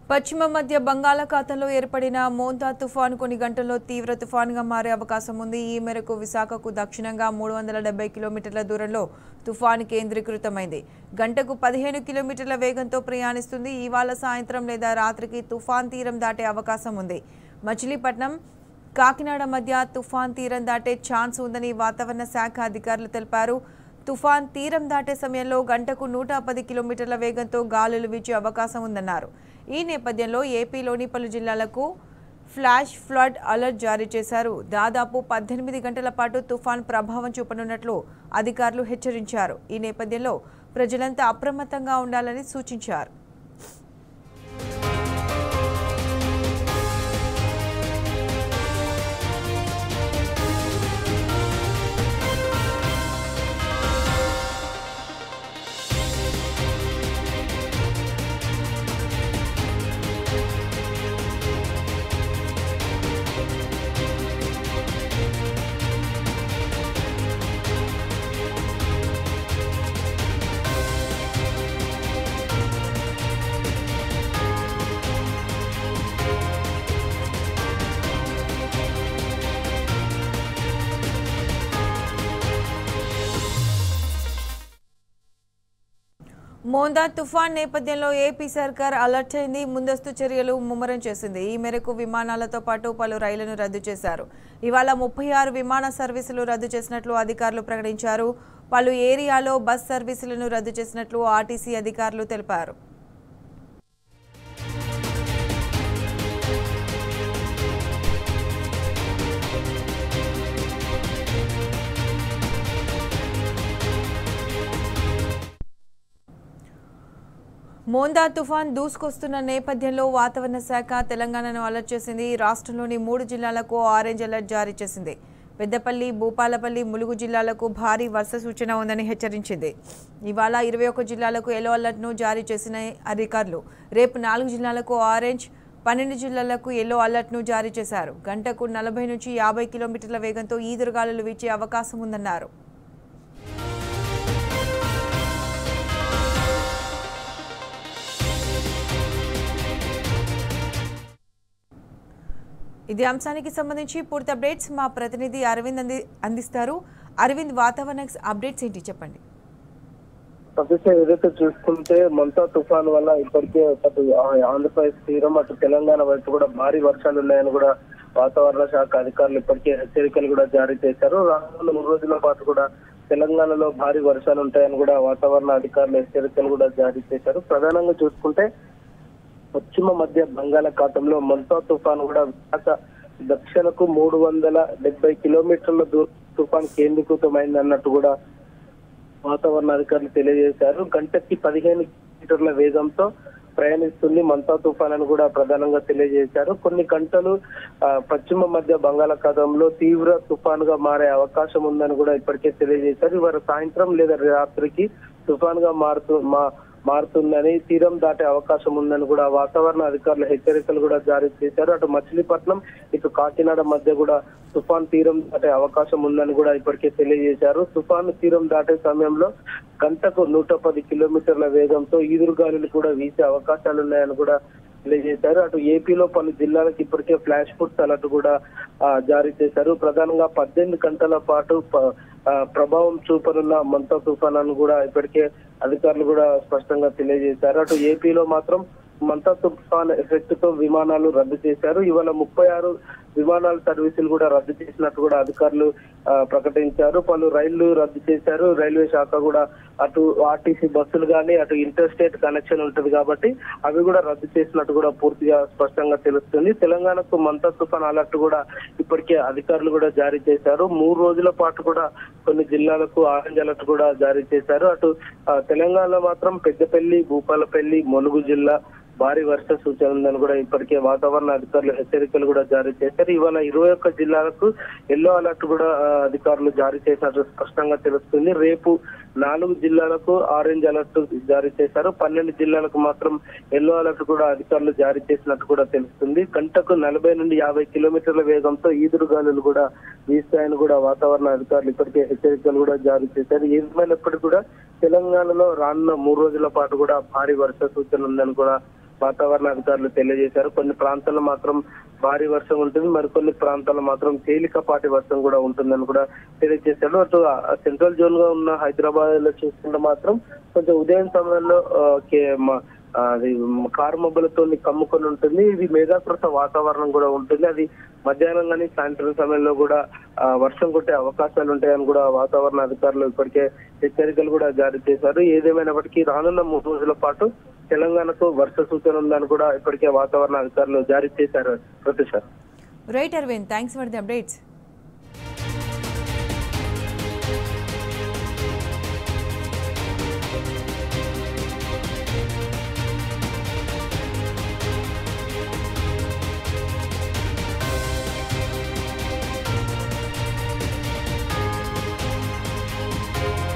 పశ్చిమ మధ్య బంగాళాఖాతంలో ఏర్పడిన మోంతా తుఫాను కొన్ని గంటల్లో తీవ్ర తుఫానుగా మారే అవకాశం ఉంది. ఈ మేరకు విశాఖకు దక్షిణంగా 370 కిలోమీటర్ల దూరంలో తుఫాను కేంద్రీకృతమైంది. గంటకు 15 కిలోమీటర్ల వేగంతో ప్రయాణిస్తుంది. ఇవాళ సాయంత్రం లేదా రాత్రికి తుఫాన్ తీరం దాటే అవకాశం ఉంది. మచిలీపట్నం కాకినాడ మధ్య తుఫాన్ తీరం దాటే ఛాన్స్ ఉందని వాతావరణ శాఖ అధికారులు తెలిపారు. తుఫాన్ తీరం దాటే సమయంలో గంటకు 110 కిలోమీటర్ల వేగంతో గాలులు వీచే అవకాశం ఉందన్నారు. ఈ నేపథ్యంలో ఏపీలోని పలు జిల్లాలకు ఫ్లాష్ ఫ్లడ్ అలర్ట్ జారీ చేశారు. దాదాపు 18 గంటల పాటు తుఫాన్ ప్రభావం చూపనున్నట్లు అధికారులు హెచ్చరించారు. ఈ నేపథ్యంలో ప్రజలంతా అప్రమత్తంగా ఉండాలని సూచించారు. మోందా తుఫాన్ నేపథ్యంలో ఏపీ సర్కార్ అలర్ట్ అయింది. ముందస్తు చర్యలు ముమ్మరం చేసింది. ఈ మేరకు విమానాలతో పాటు పలు రైళ్లను రద్దు చేశారు. ఇవాళ 36 విమాన సర్వీసులు రద్దు చేసినట్లు అధికారులు ప్రకటించారు. పలు ఏరియాలో బస్ సర్వీసులను రద్దు చేసినట్లు ఆర్టీసీ అధికారులు తెలిపారు. మోందా తుఫాన్ దూసుకొస్తున్న నేపథ్యంలో వాతావరణ శాఖ తెలంగాణను అలర్ట్ చేసింది. రాష్ట్రంలోని 3 జిల్లాలకు ఆరెంజ్ అలర్ట్ జారీ చేసింది. పెద్దపల్లి, భూపాలపల్లి, ములుగు జిల్లాలకు భారీ వర్ష సూచన ఉందని హెచ్చరించింది. ఇవాళ 21 జిల్లాలకు ఎల్లో అలర్ట్ను జారీ చేసిన అధికారులు రేపు 4 జిల్లాలకు ఆరెంజ్, 12 జిల్లాలకు ఎల్లో అలర్ట్ను జారీ చేశారు. గంటకు 40 నుంచి 50 కిలోమీటర్ల వేగంతో ఈదురుగాలులు వీచే అవకాశం ఉందన్నారు. ఇది అంశానికి సంబంధించి పూర్తి అప్డేట్స్ మా ప్రతినిధి అరవింద్ అందిస్తారు. అరవింద్, వాతావరణ అప్డేట్స్ ఏంటి చెప్పండి. ఏదైతే చూసుకుంటే మోంతా తుఫాన్ వల్ల ఇప్పటికే అటు ఆంధ్రప్రదేశ్ తీరం అటు తెలంగాణ వైపు కూడా భారీ వర్షాలు ఉన్నాయని కూడా వాతావరణ శాఖ అధికారులు ఇప్పటికే హెచ్చరికలు కూడా జారీ చేశారు. రానున్న 3 రోజుల పాటు కూడా తెలంగాణలో భారీ వర్షాలు ఉంటాయని కూడా వాతావరణ అధికారులు హెచ్చరికలు కూడా జారీ చేశారు. ప్రధానంగా చూసుకుంటే పశ్చిమ మధ్య బంగాళాఖాతంలో మోంతా తుఫాన్ కూడా విశాఖ దక్షిణకు 370 కిలోమీటర్ల దూరం తుఫాన్ కేంద్రీకృతమైంది అన్నట్టు కూడా వాతావరణ అధికారులు తెలియజేశారు. గంటకి 15 కిలోమీటర్ల వేగంతో ప్రయాణిస్తుంది మోంతా తుఫాన్ అని కూడా ప్రధానంగా తెలియజేశారు. కొన్ని గంటలు పశ్చిమ మధ్య బంగాళాఖాతంలో తీవ్ర తుఫాన్ గా మారే అవకాశం ఉందని కూడా ఇప్పటికే తెలియజేశారు. ఇవాళ సాయంత్రం లేదా రాత్రికి తుఫాన్ గా మారుతుందని, తీరం దాటే అవకాశం ఉందని కూడా వాతావరణ అధికారులు హెచ్చరికలు కూడా జారీ చేశారు. అటు మచిలీపట్నం, ఇటు కాకినాడ మధ్య కూడా తుఫాన్ తీరం దాటే అవకాశం ఉందని కూడా ఇప్పటికే తెలియజేశారు. తుఫాను తీరం దాటే సమయంలో గంటకు 110 కిలోమీటర్ల వేగంతో ఈదురుగాలులు కూడా వీసే అవకాశాలు ఉన్నాయని కూడా తెలియజేశారు. అటు ఏపీలో పలు జిల్లాలకు ఇప్పటికే ఫ్లాష్ ఫుడ్స్ అలర్ట్ కూడా జారీ చేశారు. ప్రధానంగా 18 గంటల పాటు ప్రభావం చూపనున్న మోంతా తుఫాన్ అని కూడా ఇప్పటికే అధికారులు కూడా స్పష్టంగా తెలియజేశారు. అటు ఏపీలో మాత్రం మోంతా తుఫాన్ ఎఫెక్ట్ తో విమానాలు రద్దు చేశారు. ఇవాళ 36 విమానాల సర్వీసులు కూడా రద్దు చేసినట్టు కూడా అధికారులు ప్రకటించారు. పలు రైళ్లు రద్దు చేశారు. రైల్వే శాఖ కూడా అటు ఆర్టీసీ బస్సులు కానీ అటు ఇంటర్ స్టేట్ కనెక్షన్ ఉంటుంది కాబట్టి అవి కూడా రద్దు చేసినట్టు కూడా పూర్తిగా స్పష్టంగా తెలుస్తుంది. తెలంగాణకు మోంతా తుఫాన్ అలర్ట్ కూడా ఇప్పటికే అధికారులు కూడా జారీ చేశారు. 3 రోజుల పాటు కూడా కొన్ని జిల్లాలకు ఆరెంజ్ అలర్ట్ కూడా జారీ చేశారు. అటు తెలంగాణలో మాత్రం పెద్దపల్లి, భూపాలపల్లి, ములుగు జిల్లా భారీ వర్ష సూచన ఉందని కూడా ఇప్పటికే వాతావరణ అధికారులు హెచ్చరికలు కూడా జారీ చేశారు. ఇవాళ 21 జిల్లాలకు ఎల్లో అలర్ట్ కూడా అధికారులు జారీ చేసినట్టు స్పష్టంగా తెలుస్తుంది. రేపు 4 జిల్లాలకు ఆరెంజ్ అలర్ట్ జారీ చేశారు. 12 జిల్లాలకు మాత్రం ఎల్లో అలర్ట్ కూడా అధికారులు జారీ చేసినట్టు కూడా తెలుస్తుంది. గంటకు 40 నుండి 50 కిలోమీటర్ల వేగంతో ఈదురుగాలులు కూడా వీస్తాయని కూడా వాతావరణ అధికారులు ఇప్పటికే హెచ్చరికలు కూడా జారీ చేశారు. ఏమైనప్పటికీ కూడా తెలంగాణలో రానున్న 3 రోజుల పాటు కూడా భారీ వర్ష సూచన ఉందని కూడా వాతావరణ అధికారులు తెలియజేశారు. కొన్ని ప్రాంతాల్లో మాత్రం భారీ వర్షం ఉంటుంది, మరికొన్ని ప్రాంతాల్లో మాత్రం తేలికపాటి వర్షం కూడా ఉంటుందని కూడా తెలియజేశాడు. అటు సెంట్రల్ జోన్ గా ఉన్న హైదరాబాద్ లో చూసుకుంటే మాత్రం కొంచెం ఉదయం సమయంలో అది కారు మబ్బులతో కమ్ముకొని ఉంటుంది. ఇది మేఘాకృత వాతావరణం కూడా ఉంటుంది. అది మధ్యాహ్నం కానీ సాయంత్రం సమయంలో కూడా వర్షం కొట్టే అవకాశాలు ఉంటాయని కూడా వాతావరణ అధికారులు ఇప్పటికే హెచ్చరికలు కూడా జారీ చేశారు. ఏదేమైనప్పటికీ రానున్న 3 రోజుల పాటు తెలంగాణకు వర్ష సూచన ఉందని కూడా ఇప్పటికే వాతావరణ అధికారులు జారీ చేశారు. Professor right Arvind, thanks for the updates.